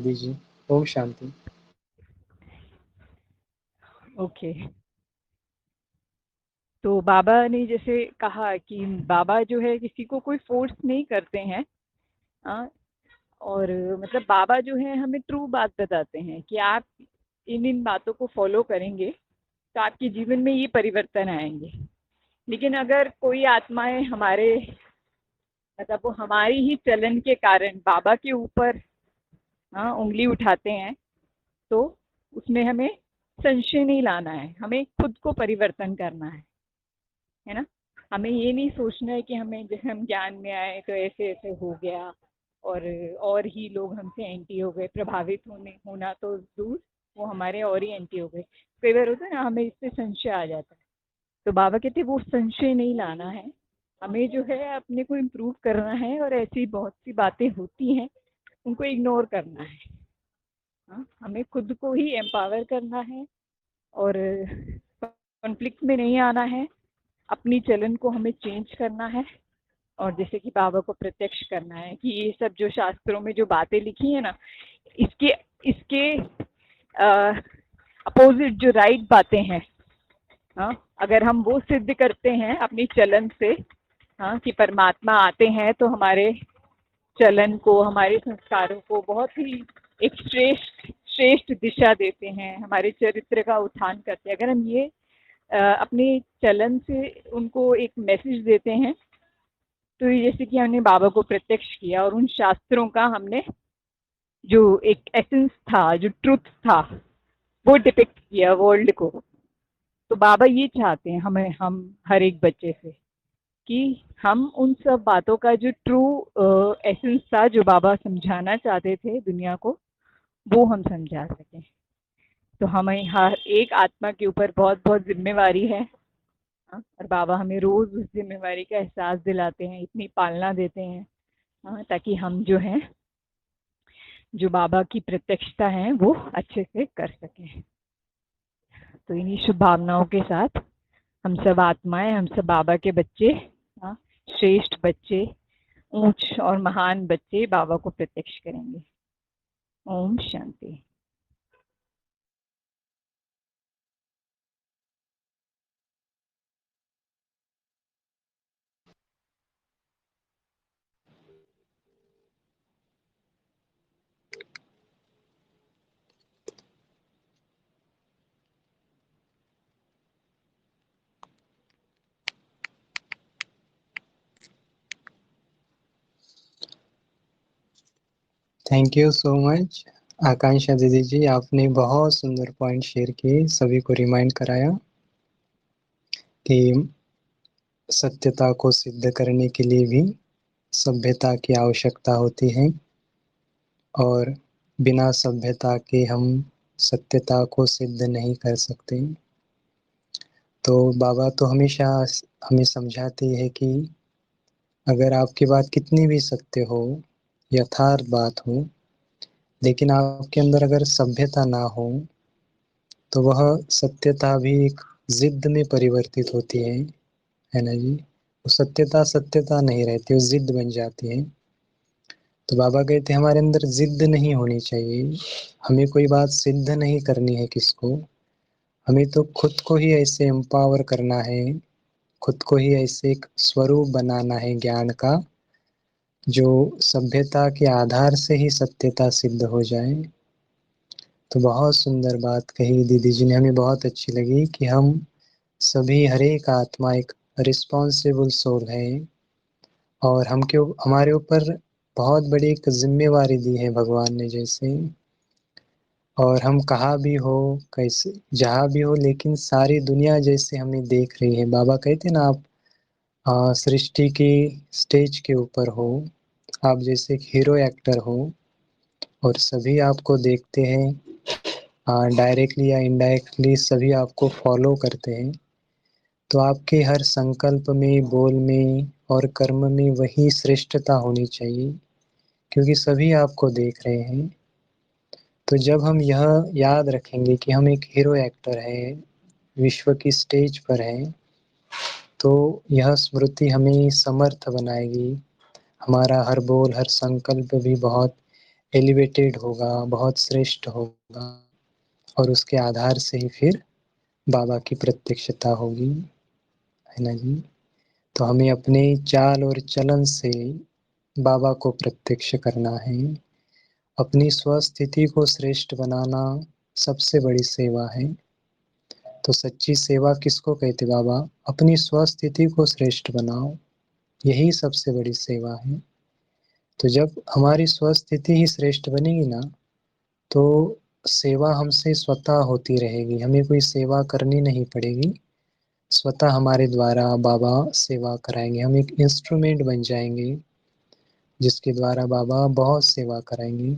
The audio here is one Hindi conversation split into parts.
दीदी जी। ओम शांति। ओके। तो बाबा ने जैसे कहा कि बाबा जो है किसी को कोई फोर्स नहीं करते हैं। हाँ, और मतलब बाबा जो है हमें ट्रू बात बताते हैं कि आप इन इन बातों को फॉलो करेंगे तो आपके जीवन में ये परिवर्तन आएंगे। लेकिन अगर कोई आत्माएं हमारे मतलब वो हमारी ही चलन के कारण बाबा के ऊपर उंगली उठाते हैं तो उसमें हमें संशय नहीं लाना है, हमें खुद को परिवर्तन करना है ना। हमें ये नहीं सोचना है कि हमें जैसे हम ज्ञान में आए तो ऐसे ऐसे हो गया और ही लोग हमसे एंटी हो गए, प्रभावित होना तो दूर, वो हमारे और ही एंटी हो गए। कई बार होता है ना, हमें इससे संशय आ जाता है। तो बाबा कहते वो संशय नहीं लाना है, हमें जो है अपने को इम्प्रूव करना है और ऐसी बहुत सी बातें होती हैं उनको इग्नोर करना है। हमें खुद को ही एम्पावर करना है और कॉन्फ्लिक्ट में नहीं आना है, अपनी चलन को हमें चेंज करना है और जैसे कि बाबा को प्रत्यक्ष करना है कि ये सब जो शास्त्रों में जो बातें लिखी है ना, इसके इसके अपोजिट जो राइट बातें हैं, अगर हम वो सिद्ध करते हैं अपनी चलन से, कि परमात्मा आते हैं तो हमारे चलन को, हमारे संस्कारों को बहुत ही एक श्रेष्ठ श्रेष्ठ दिशा देते हैं, हमारे चरित्र का उत्थान करते हैं। अगर हम ये अपने चलन से उनको एक मैसेज देते हैं तो ये जैसे कि हमने बाबा को प्रत्यक्ष किया और उन शास्त्रों का हमने जो एक एसेंस था, जो ट्रुथ था, वो डिपिक्ट किया वर्ल्ड को। तो बाबा ये चाहते हैं हम हर एक बच्चे से कि हम उन सब बातों का जो ट्रू एसेंस था, जो बाबा समझाना चाहते थे दुनिया को, वो हम समझा सकें। तो हमें हर एक आत्मा के ऊपर बहुत बहुत जिम्मेवारी है। और बाबा हमें रोज उस जिम्मेवारी का एहसास दिलाते हैं, इतनी पालना देते हैं ताकि हम जो है, जो बाबा की प्रत्यक्षता है वो अच्छे से कर सकें। तो इन्हीं शुभ भावनाओं के साथ हम सब आत्माएं, हम सब बाबा के बच्चे, श्रेष्ठ बच्चे, ऊंच और महान बच्चे बाबा को प्रत्यक्ष करेंगे। Om Shanti. Thank you so much आकांक्षा दीदी जी, आपने बहुत सुंदर पॉइंट शेयर किए, सभी को रिमाइंड कराया कि सत्यता को सिद्ध करने के लिए भी सभ्यता की आवश्यकता होती है और बिना सभ्यता के हम सत्यता को सिद्ध नहीं कर सकते। तो बाबा तो हमेशा हमें समझाते हैं कि अगर आपकी बात कितनी भी सत्य हो, यथार्थ बात हो, लेकिन आपके अंदर अगर सभ्यता ना हो तो वह सत्यता भी एक जिद में परिवर्तित होती है ना जी। वो सत्यता सत्यता नहीं रहती, वो जिद बन जाती है। तो बाबा कहते हैं हमारे अंदर जिद नहीं होनी चाहिए, हमें कोई बात सिद्ध नहीं करनी है किसको, हमें तो खुद को ही ऐसे एम्पावर करना है, खुद को ही ऐसे एक स्वरूप बनाना है ज्ञान का, जो सभ्यता के आधार से ही सत्यता सिद्ध हो जाए। तो बहुत सुंदर बात कही दीदी जी ने, हमें बहुत अच्छी लगी कि हम सभी, हर एक आत्मा एक रिस्पॉन्सिबल सोल है और हमारे ऊपर बहुत बड़ी एक जिम्मेवारी दी है भगवान ने जैसे। और हम कहाँ भी हो, कैसे जहाँ भी हो, लेकिन सारी दुनिया जैसे हमें देख रही है। बाबा कहते ना, आप सृष्टि की स्टेज के ऊपर हो, आप जैसे एक हीरो एक्टर हो और सभी आपको देखते हैं, डायरेक्टली या इनडायरेक्टली सभी आपको फॉलो करते हैं। तो आपके हर संकल्प में, बोल में और कर्म में वही श्रेष्ठता होनी चाहिए, क्योंकि सभी आपको देख रहे हैं। तो जब हम यह याद रखेंगे कि हम एक हीरो एक्टर हैं, विश्व की स्टेज पर हैं, तो यह स्मृति हमें समर्थ बनाएगी। हमारा हर बोल, हर संकल्प भी बहुत एलिवेटेड होगा, बहुत श्रेष्ठ होगा, और उसके आधार से ही फिर बाबा की प्रत्यक्षता होगी, है ना जी। तो हमें अपने चाल और चलन से बाबा को प्रत्यक्ष करना है। अपनी स्वस्थिति को श्रेष्ठ बनाना सबसे बड़ी सेवा है। तो सच्ची सेवा किसको कहते बाबा? अपनी स्वस्थिति को श्रेष्ठ बनाओ, यही सबसे बड़ी सेवा है। तो जब हमारी स्वस्थिति ही श्रेष्ठ बनेगी ना, तो सेवा हमसे स्वतः होती रहेगी, हमें कोई सेवा करनी नहीं पड़ेगी, स्वतः हमारे द्वारा बाबा सेवा कराएंगे। हम एक इंस्ट्रूमेंट बन जाएंगे जिसके द्वारा बाबा बहुत सेवा कराएंगे,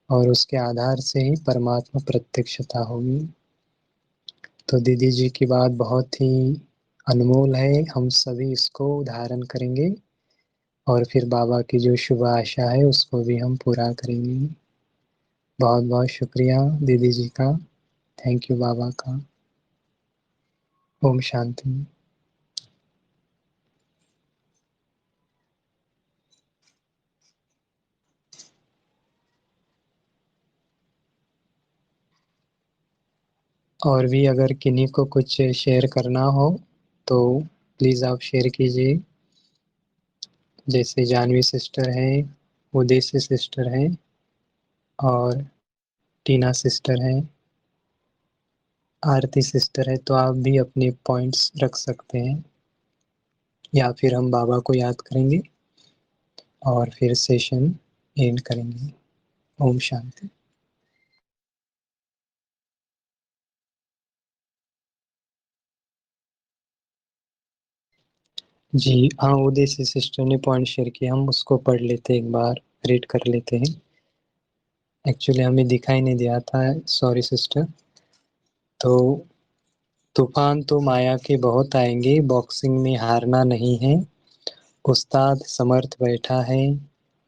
और उसके आधार से ही परमात्मा प्रत्यक्षता होगी। तो दीदी जी की बात बहुत ही अनमोल है, हम सभी इसको धारण करेंगे और फिर बाबा की जो शुभ आशा है उसको भी हम पूरा करेंगे। बहुत बहुत शुक्रिया दीदी जी का, थैंक यू बाबा का। ओम शांति। और भी अगर किन्हीं को कुछ शेयर करना हो तो प्लीज़ आप शेयर कीजिए। जैसे जानवी सिस्टर हैं, उदेसी सिस्टर हैं, और टीना सिस्टर हैं, आरती सिस्टर है, तो आप भी अपने पॉइंट्स रख सकते हैं, या फिर हम बाबा को याद करेंगे और फिर सेशन एंड करेंगे। ओम शांति। जी हाँ, उदेसी सिस्टर ने पॉइंट शेयर किया, हम उसको पढ़ लेते, एक बार रीड कर लेते हैं। एक्चुअली हमें दिखाई नहीं दिया था, सॉरी सिस्टर। तो तूफान तो माया के बहुत आएंगे, बॉक्सिंग में हारना नहीं है, उस्ताद समर्थ बैठा है,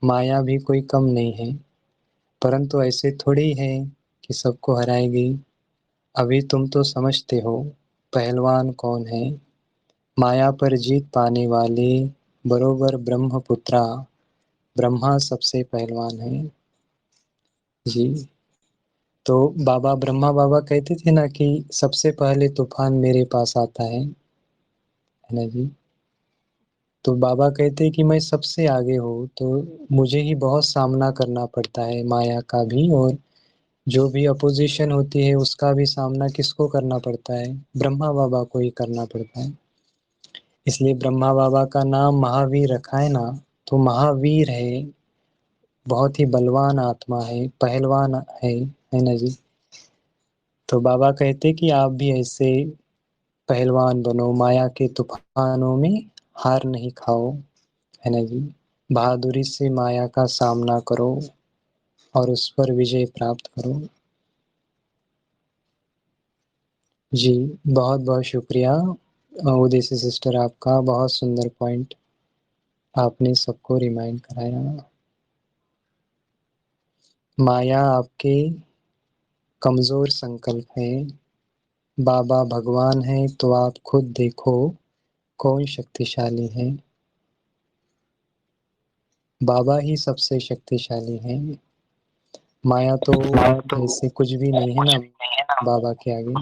माया भी कोई कम नहीं है, परंतु ऐसे थोड़ी है कि सबको हराएगी। अभी तुम तो समझते हो पहलवान कौन है, माया पर जीत पाने वाले बरोबर ब्रह्मपुत्रा, ब्रह्मा सबसे पहलवान है जी। तो बाबा ब्रह्मा बाबा कहते थे ना कि सबसे पहले तूफान मेरे पास आता है ना जी। तो बाबा कहते हैं कि मैं सबसे आगे हूँ, तो मुझे ही बहुत सामना करना पड़ता है माया का भी, और जो भी अपोजिशन होती है उसका भी सामना किसको करना पड़ता है? ब्रह्मा बाबा को ही करना पड़ता है। इसलिए ब्रह्मा बाबा का नाम महावीर रखा है ना, तो महावीर है, बहुत ही बलवान आत्मा है, पहलवान है ना जी। तो बाबा कहते कि आप भी ऐसे पहलवान बनो, माया के तूफानों में हार नहीं खाओ, है ना जी। बहादुरी से माया का सामना करो और उस पर विजय प्राप्त करो जी। बहुत बहुत शुक्रिया उदेसी सिस्टर, आपका बहुत सुंदर पॉइंट आपने सबको रिमाइंड कराया। माया आपके कमजोर संकल्प है, बाबा भगवान है, तो आप खुद देखो कौन शक्तिशाली है। बाबा ही सबसे शक्तिशाली है, माया तो ऐसे कुछ भी नहीं है ना बाबा के आगे।